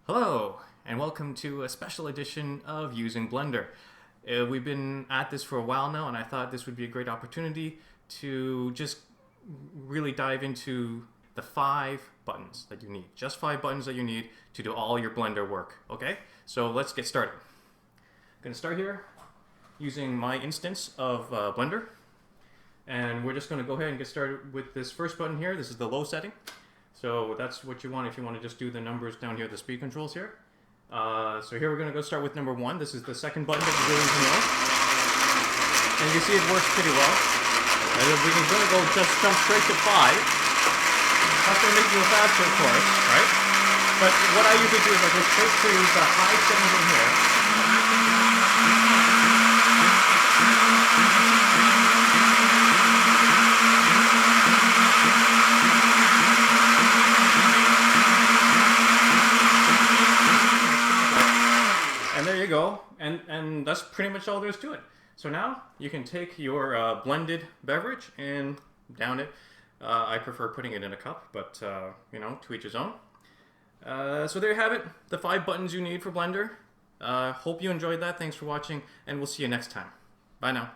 Hello, and welcome to a special edition of Using Blender. We've been at this for a while now, and I thought this would be a great opportunity to just really dive into the 5 buttons that you need. Just 5 buttons that you need to do all your Blender work, okay? So let's get started. I'm going to start here using my instance of Blender. And we're just going to go ahead and get started with this first button here. This is the low setting. So that's what you want if you want to just do the numbers down here, the speed controls here. So here we're going to go start with number 1. This is the second button that you're going to know. And you can see it works pretty well. And we're going to go just jump straight to 5. That's going to make it go faster, of course, right? But what I usually do is I go straight to the high settings in here. And there you go, and that's pretty much all there is to it. So now you can take your blended beverage and down it. I prefer putting it in a cup, but you know, to each his own. So there you have it, the 5 buttons you need for Blender. Hope you enjoyed that. Thanks for watching, and we'll see you next time. Bye now.